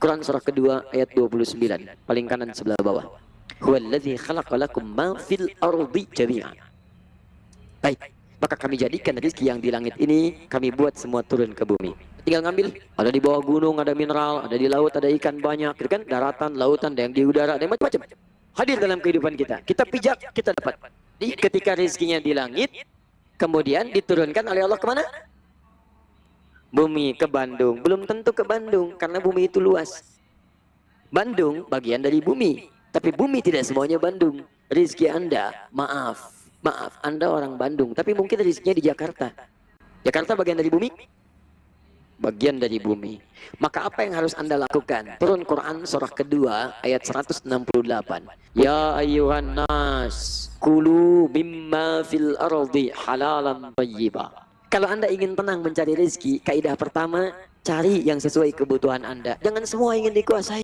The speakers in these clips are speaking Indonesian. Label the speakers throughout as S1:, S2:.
S1: Quran surah kedua ayat 29, paling kanan sebelah bawah. Huwallazi khalaqalakum ma fil ardi jami'an. Baik, maka kami jadikan rezeki yang di langit ini, kami buat semua turun ke bumi. Tinggal ngambil, ada di bawah gunung, ada mineral, ada di laut, ada ikan banyak, gitu kan? Daratan, lautan, ada yang di udara, ada yang macam-macam. Hadir dalam kehidupan kita. Kita pijak, kita dapat. Jadi ketika rezekinya di langit, kemudian diturunkan oleh Allah kemana? Bumi, ke Bandung. Belum tentu ke Bandung, karena bumi itu luas. Bandung bagian dari bumi, tapi bumi tidak semuanya Bandung. Rezeki Anda, maaf, Anda orang Bandung, tapi mungkin rezekinya di Jakarta. Jakarta bagian dari bumi? Bagian dari bumi. Maka apa yang harus Anda lakukan? Turun Quran surah kedua ayat 168. Ya ayyuhan nas, kulu mimma fil ardi halalan thayyibah. Kalau Anda ingin tenang mencari rezeki, kaidah pertama, cari yang sesuai kebutuhan Anda. Jangan semua ingin dikuasai.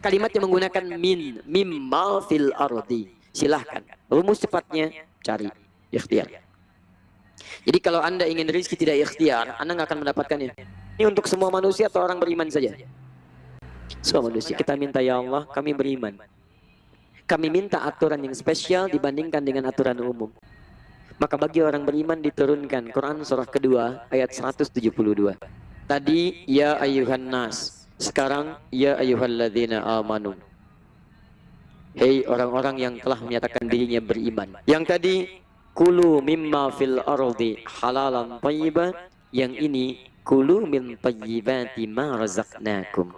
S1: Kalimat yang menggunakan mimma fil ardi. Silahkan. Rumus cepatnya, cari. Ikhtiar. Jadi kalau Anda ingin rezeki tidak ikhtiar, Anda nggak akan mendapatkannya. Ini untuk semua manusia atau orang beriman saja? Semua manusia. Kita minta, ya Allah, kami beriman. Kami minta aturan yang spesial dibandingkan dengan aturan umum. Maka bagi orang beriman diturunkan Quran surah kedua ayat 172. Tadi ya ayyuhan nas, sekarang ya ayyuhalladzina amanu. Hei orang-orang yang telah menyatakan dirinya beriman. Yang tadi kulu mimma fil ardi halalan thayyibah, yang ini kulu min thayyibati ma razaqnakum.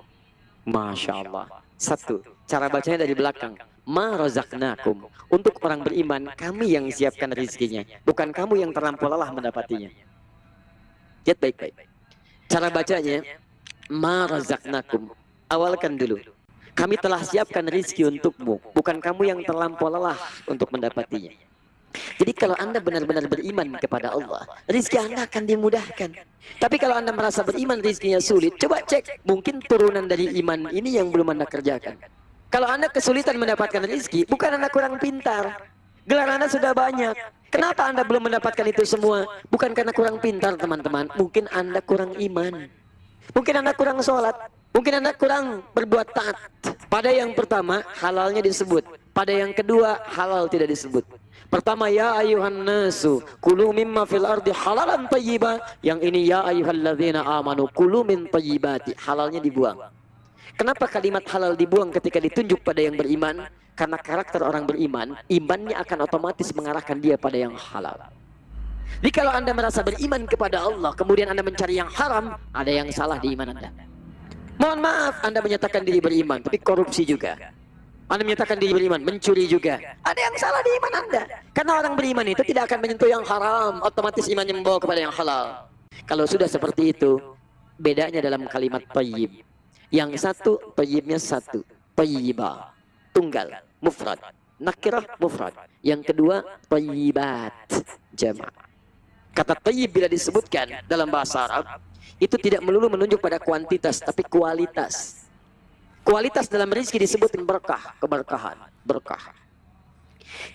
S1: Masya Allah. Satu, cara bacanya dari belakang. Ma razaqnakum. Untuk orang beriman, kami yang siapkan rezekinya, bukan kamu yang terlampau lelah mendapatinya. Lihat baik-baik. Cara bacanya ma razaqnakum. Awalkan dulu. Kami telah siapkan rezeki untukmu, bukan kamu yang terlampau lelah untuk mendapatinya. Jadi kalau Anda benar-benar beriman kepada Allah, rezeki Anda akan dimudahkan. Tapi kalau Anda merasa beriman rezekinya sulit, coba cek, mungkin turunan dari iman ini yang belum Anda kerjakan. Kalau Anda kesulitan mendapatkan rezeki, bukan Anda kurang pintar. Gelar Anda sudah banyak. Kenapa Anda belum mendapatkan itu semua? Bukan karena kurang pintar, teman-teman. Mungkin Anda kurang iman. Mungkin Anda kurang sholat. Mungkin Anda kurang berbuat taat. Pada yang pertama, halalnya disebut. Pada yang kedua, halal tidak disebut. Pertama, ya ayuhan nasu, kulu mimma fil ardi halalan thayyibah. Yang ini, ya ayyuhalladzina amanu, kulu min thayyibati. Halalnya dibuang. Kenapa kalimat halal dibuang ketika ditunjuk pada yang beriman? Karena karakter orang beriman, imannya akan otomatis mengarahkan dia pada yang halal. Jadi kalau Anda merasa beriman kepada Allah, kemudian Anda mencari yang haram, ada yang salah di iman Anda. Mohon maaf, Anda menyatakan diri beriman, tapi korupsi juga. Anda menyatakan diri beriman, mencuri juga. Ada yang salah di iman Anda. Karena orang beriman itu tidak akan menyentuh yang haram, otomatis imannya membawa kepada yang halal. Kalau sudah seperti itu, bedanya dalam kalimat thayyib. Yang satu, thayyibnya satu, thayyibah, tunggal, mufrad. Nakirah, mufrad. Yang kedua, thayyibat, jama'. Kata thayyib bila disebutkan dalam bahasa Arab, itu tidak melulu menunjuk pada kuantitas, tapi kualitas. Kualitas dalam rezeki disebut berkah, keberkahan, berkah.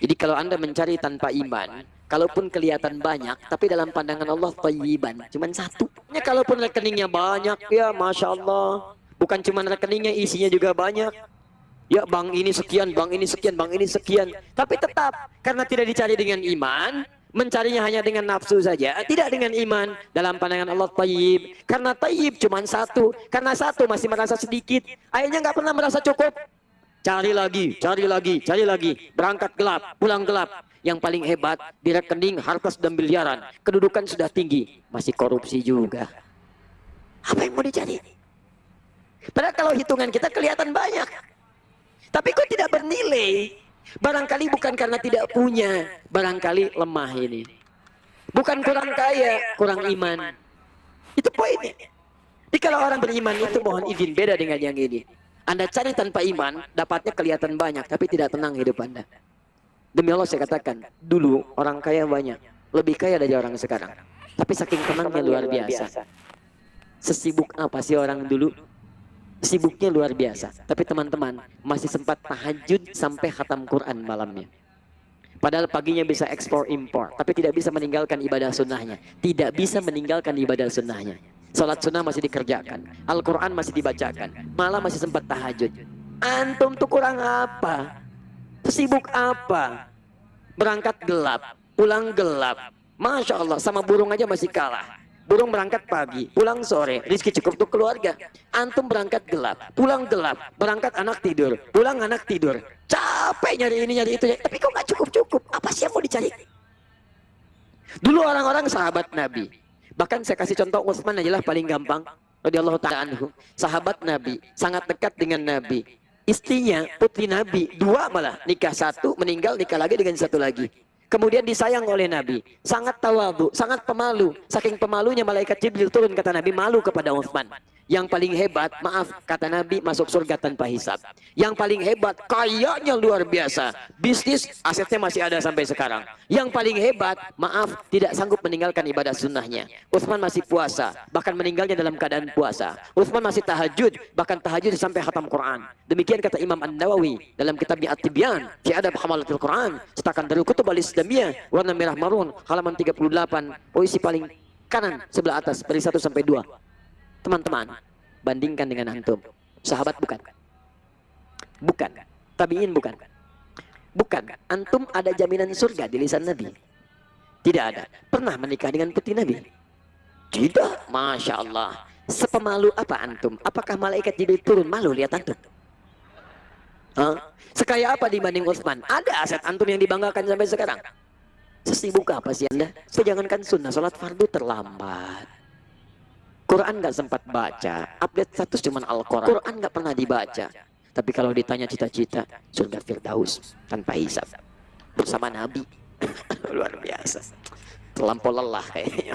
S1: Jadi kalau Anda mencari tanpa iman, kalaupun kelihatan banyak, tapi dalam pandangan Allah thayyiban, cuman satu. Kalaupun rekeningnya banyak, ya Masya Allah. Bukan cuma rekeningnya, isinya juga banyak. Ya bank ini sekian, bank ini sekian, bank ini sekian. Tapi tetap, karena tidak dicari dengan iman, mencarinya hanya dengan nafsu saja, tidak dengan iman. Dalam pandangan Allah thayyib. Karena thayyib cuma satu, karena satu masih merasa sedikit, akhirnya nggak pernah merasa cukup. Cari lagi, cari lagi, cari lagi. Berangkat gelap, pulang gelap. Yang paling hebat, di rekening harta sudah miliaran, kedudukan sudah tinggi, masih korupsi juga. Apa yang mau dicari? Padahal kalau hitungan kita kelihatan banyak, tapi kok tidak bernilai? Barangkali bukan karena tidak punya, barangkali lemah ini. Bukan kurang kaya, kurang iman. Itu poinnya. Jadi kalau orang beriman itu mohon izin beda dengan yang ini. Anda cari tanpa iman, dapatnya kelihatan banyak, tapi tidak tenang hidup Anda. Demi Allah saya katakan, dulu orang kaya banyak, lebih kaya dari orang sekarang. Tapi saking tenangnya luar biasa. Sesibuk apa sih orang dulu? Sibuknya luar biasa. Tapi teman-teman masih sempat tahajud sampai khatam Quran malamnya. Padahal paginya bisa ekspor impor, tapi tidak bisa meninggalkan ibadah sunnahnya. Tidak bisa meninggalkan ibadah sunnahnya. Salat sunnah masih dikerjakan, Al-Quran masih dibacakan, malah masih sempat tahajud. Antum tuh kurang apa? Sibuk apa? Berangkat gelap, pulang gelap. Masya Allah, sama burung aja masih kalah. Burung berangkat pagi, pulang sore, rizki cukup untuk keluarga. Antum berangkat gelap, pulang gelap, berangkat anak tidur, pulang anak tidur. Capek nyari ini nyari itu, tapi kok nggak cukup-cukup? Apa sih yang mau dicari? Dulu orang-orang sahabat Nabi, bahkan saya kasih contoh Utsman aja lah paling gampang. Radhiyallahu ta'ala anhu, sahabat Nabi, sangat dekat dengan Nabi. Istrinya, putri Nabi, dua malah, nikah satu, meninggal, nikah lagi dengan satu lagi. Kemudian disayang oleh Nabi, sangat tawadhu, sangat pemalu. Saking pemalunya malaikat Jibril turun, kata Nabi, malu kepada Utsman. Yang paling hebat, maaf, kata Nabi, masuk surga tanpa hisab. Yang paling hebat, kayanya luar biasa. Bisnis, asetnya masih ada sampai sekarang. Yang paling hebat, maaf, tidak sanggup meninggalkan ibadah sunnahnya. Utsman masih puasa, bahkan meninggalnya dalam keadaan puasa. Utsman masih tahajud, bahkan tahajud sampai khatam Quran. Demikian kata Imam An-Nawawi dalam kitabnya At-Tibyan fi Adab Hamalatul Quran, cetakan dari Kutub Al-Islamiyah, warna merah marun, halaman 38, posisi paling kanan sebelah atas, dari 1 sampai 2. Teman-teman, bandingkan dengan antum. Sahabat bukan? Bukan. Tabi'in bukan? Bukan. Antum ada jaminan surga di lisan Nabi? Tidak ada. Pernah menikah dengan putri Nabi? Tidak. Masya Allah. Sepemalu apa antum? Apakah malaikat Jibril turun malu lihat antum? Sekaya apa dibanding Utsman? Ada aset antum yang dibanggakan sampai sekarang? Sesibuk apa sih anda? Jangankan sunnah, sholat fardu terlambat. Quran nggak sempat baca, update status cuman Al-Quran. Quran nggak pernah dibaca. Tapi kalau ditanya cita-cita, surga Firdaus tanpa hisab bersama Nabi. Luar biasa. Terlampau lelah kayaknya.